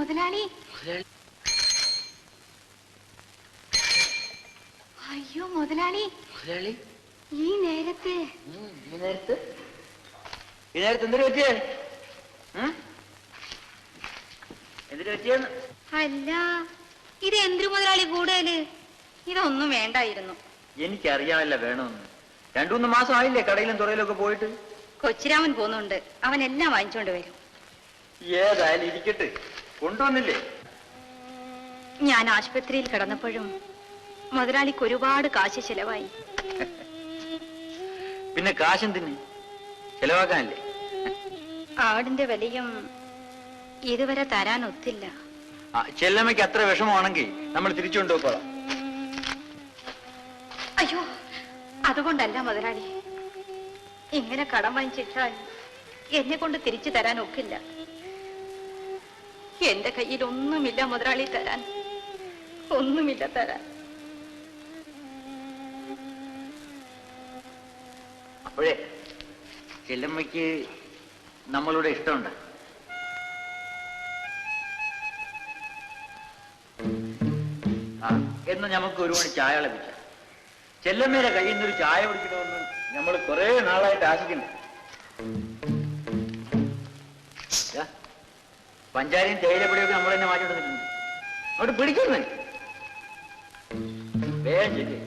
മുതലാളി. അയ്യോ മുതലാളി, ഈ നേരത്ത് എന്തൊരു പറ്റിയേ? എന്തിനു പറ്റിയെന്ന്? അല്ല, ഇത് എന്തിനു മുതലാളി കൂടുതല്? ഇതൊന്നും വേണ്ടായിരുന്നു. എനിക്കറിയാമല്ല വേണമെന്ന്. 2-3 മാസം ആയില്ലേ കടയിലും തുറയിലും ഒക്കെ പോയിട്ട്. കൊച്ചിരാമൻ പോകുന്നുണ്ട്, അവൻ എല്ലാം വാങ്ങിച്ചോണ്ട് വരും. ഏതായാലും ഇരിക്കട്ടെ, കൊണ്ടുവന്നില്ലേ? ഞാൻ ആശുപത്രിയിൽ കിടന്നപ്പോഴും മുതലാളിക്ക് ഒരുപാട് കാശ് ചെലവായി. പിന്നെ കാശെന്തിന്? ചെലവാക്കാനല്ലേ? ആടിന്റെ വിലയും ഇതുവരെ തരാൻ ഒത്തില്ല. ചെല്ലമ്മയ്ക്ക് അത്ര വിഷമമാണെങ്കിൽ നമ്മൾ തിരിച്ചുകൊണ്ടുപോയിക്കോളാം. അയ്യോ, അതുകൊണ്ടല്ല മുതലാളി. ഇങ്ങനെ കടം വാങ്ങിച്ചിട്ടാൽ എന്നെ കൊണ്ട് തിരിച്ചു തരാൻ ഒക്കില്ല. എന്റെ കയ്യിൽ ഒന്നുമില്ല മുതലാളി, തരാൻ ഒന്നുമില്ല തരാൻ. അപ്പോഴേ ചെല്ലമ്മയ്ക്ക് നമ്മളുടെ ഇഷ്ടമുണ്ട്. എന്ന് നമുക്ക് ഒരുപാട് ചായ ലഭിച്ച ചെല്ലമ്മയുടെ കയ്യിൽ നിന്നൊരു ചായ കുടിക്കണമെന്ന് നമ്മൾ കുറെ നാളായിട്ട് ആശിക്കുന്നു. പഞ്ചാരിയും തേയിലപ്പൊടിയൊക്കെ നമ്മൾ തന്നെ മാറ്റി കൊടുത്തിട്ടുണ്ട്. അവിടെ പിടിക്കുന്നേ വേഗം ശരി.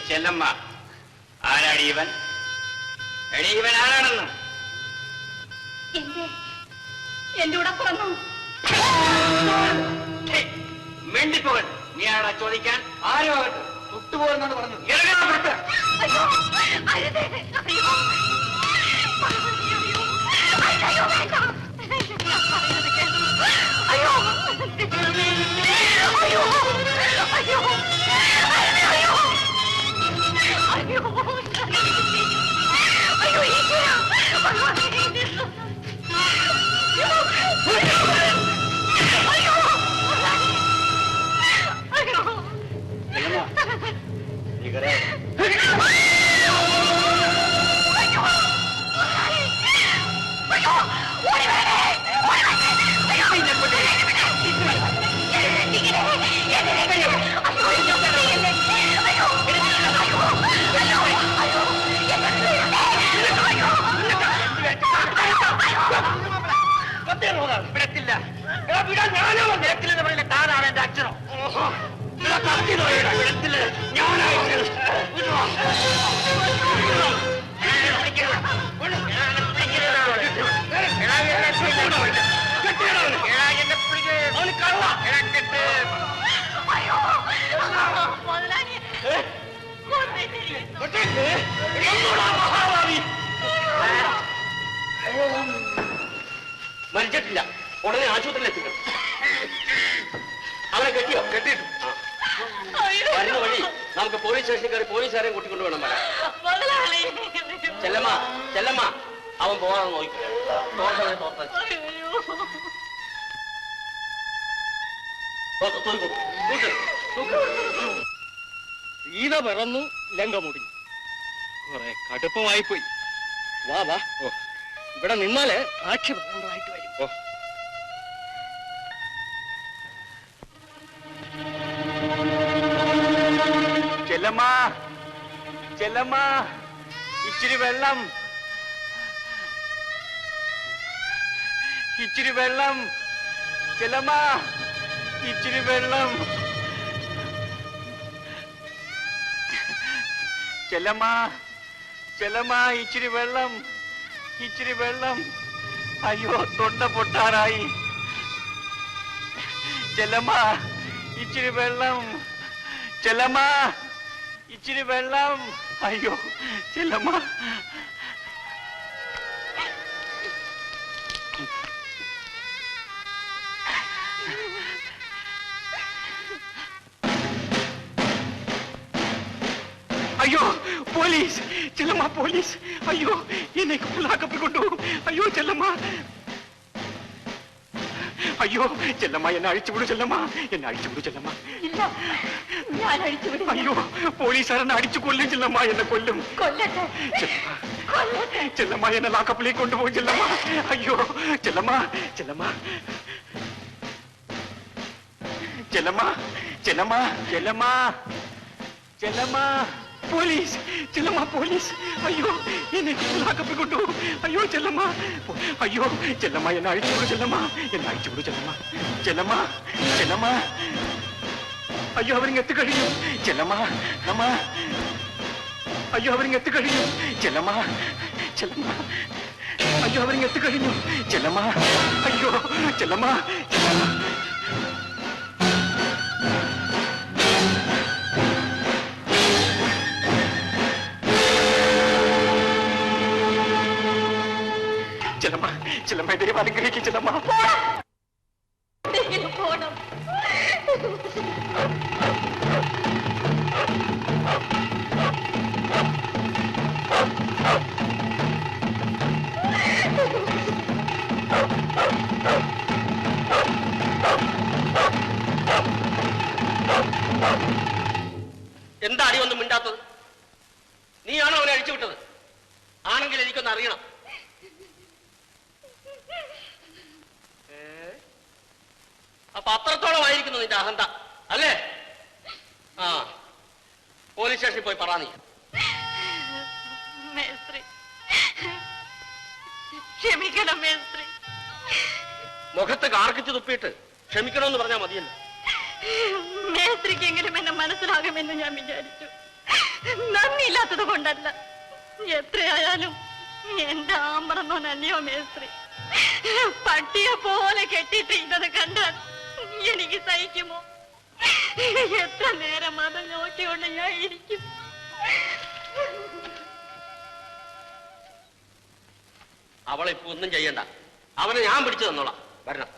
ചെല്ലമ്മ, ആരാണ് ഇവൻ? ഇവൻ ആരാണെന്ന് എന്റെ കൂടെ പറഞ്ഞു മിണ്ടിപ്പോകൻ. നീ ആരാ ചോദിക്കാൻ? ആരും ആകട്ടെ, തൊട്ടുപോകുന്നാണ് പറഞ്ഞു. ഇറങ്ങാൻ വിടത്തില്ല. ഞാനോ നിരത്തില്ലെന്ന് പറഞ്ഞില്ല, താനാണ് എന്റെ അച്ഛനോ? വിടത്തില്ല, ഞാനാണ്. മരിച്ചിട്ടില്ല, ഉടനെ ആശുപത്രിയിൽ എത്തിക്കണം. അവനെ കെട്ടിയോ? കെട്ടിയിട്ടു. വരുന്ന വഴി നമുക്ക് പോലീസ് സ്റ്റേഷനിൽ കയറി പോലീസുകാരെയും കൂട്ടിക്കൊണ്ടു വേണം വരാൻ. ചെല്ലമ്മ, ചെല്ലമ്മ, അവൻ പോകാതെ നോക്കി. സീത പിറന്നു, ലങ്ക മുടിഞ്ഞു. കുറെ കടുപ്പമായിപ്പോയി. വാ വാ. ഓ, ഇവിടെ നിന്നാല് ആക്ഷേപമായിട്ട് വരും. ഓ, ചെല്ലമ്മ, ചെല്ലമ്മ, ഇച്ചിരി വെള്ളം, ഇച്ചിരി വെള്ളം, ചെല്ലമ്മ, ഇച്ചിരി വെള്ളം, ചെല്ലമ്മ, ചെല്ലമ്മ, ഇച്ചിരി വെള്ളം, ഇച്ചിരി വെള്ളം. അയ്യോ, തൊണ്ട പൊട്ടാറായി. ചെല്ലമ്മ, ഇച്ചിരി വെള്ളം, ചെല്ലമ്മ, ഇച്ചിരി വെള്ളം. അയ്യോ, ചെല്ലമ്മ. അയ്യോ, പോലീസ്! ചെല്ലമ്മ, പോലീസ്! അയ്യോ, എന്നെ ലാക്കപ്പിൽ കൊണ്ടുപോകും. അയ്യോ, ചെല്ലമ്മ, അയ്യോ, ചെല്ലമ്മ, എന്നെ അഴിച്ചുവിടു. ചെല്ലമ്മ, എന്നെ അഴിച്ചുവിടു. ചെല്ലമ്മ, അയ്യോ, പോലീസുകാരനെ അടിച്ചു കൊല്ലും. ചെല്ലമ്മ, എന്നെ കൊല്ലും. ചെല്ലമ്മ, എന്നെ ലാക്കപ്പിലേക്ക് കൊണ്ടുപോകും. ചെല്ലമ്മ, അയ്യോ, ചെല്ലമ്മ, ചെല്ലമ്മ, ചെല്ലമ്മ, ചെല്ലമ്മ, ചെല്ലമ്മ, ചെല്ലമ്മ, പോലീസ്! ചെല്ലമ്മ, പോലീസ്! അയ്യോ, എന്നെ ലാക്കപ്പിൽ കൊണ്ടുപോകും. അയ്യോ, ചെല്ലമ്മ, അയ്യോ, ചെല്ലമ്മ, എന്നെ അഴിച്ചുവിടു. ചെല്ലമ്മ, എന്നെ അഴിച്ചുവിടു. ചെല്ലമ്മ, ചെല്ലമ്മ, ചെല്ലമ്മ, അയ്യോ, അവരിങ്ങ് എത്തിക്കഴിഞ്ഞു. ചെല്ലമ്മ, നമ്മ, അയ്യോ, അവരിങ്ങ് എത്തിക്കഴിഞ്ഞു. ചെല്ലമ്മ, ചെല്ലമ്മ, അയ്യോ, അവരിങ്ങ് എത്തിക്കഴിഞ്ഞു. ചെല്ലമ്മ, അയ്യോ, ചെല്ലമ്മ, ചെല്ലമ്മ. ചെല്ലമ്മ, ചെല്ലമ്മ, ദൈവം അനുഗ്രഹിക്കും. ചെല്ലമ്മ, പോണം. എന്താ അടി ഒന്നും മിണ്ടാത്തത്? നീയാണോ അവനെ അഴിച്ചുവിട്ടത്? ആണെങ്കിൽ എനിക്കൊന്ന് അറിയണം. അപ്പൊ അത്രത്തോളമായിരിക്കുന്നു നിന്റെ അഹന്ത, അല്ലേ? ആ, പോലീസ് സ്റ്റേഷനിൽ പോയി പറ. നീ മേസ്ത്രി, ക്ഷമിക്കണം മേസ്ത്രി. മുഖത്ത് കാർക്കിച്ച് തുപ്പിയിട്ട് ക്ഷമിക്കണമെന്ന് പറഞ്ഞാൽ മതിയല്ലോ. മേസ്ത്രിക്കെങ്കിലും എന്നെ മനസ്സിലാകുമെന്ന് ഞാൻ വിചാരിച്ചു. നന്ദിയില്ലാത്തത് കൊണ്ടല്ല. എത്രയായാലും എന്റെ ആമ്പറന്നോ നല്ലയോ മേസ്ത്രി. പട്ടിയെ പോലെ കെട്ടിയിട്ട് ഇന്നത് കണ്ടാൽ എനിക്ക് സഹിക്കുമോ? എത്ര നേരം അത് നോക്കിക്കൊണ്ട് ഞാൻ ഇരിക്കും. അവളെ ഇപ്പൊ ഒന്നും ചെയ്യണ്ട. അവനെ ഞാൻ പിടിച്ചു തന്നോളാം. വരണം.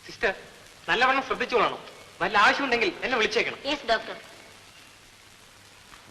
സിസ്റ്റർ, നല്ലവണ്ണം ശ്രദ്ധിച്ചോളാണോ? വല്ല ആവശ്യമുണ്ടെങ്കിൽ എന്നെ വിളിച്ചേക്കണം. Yes doctor.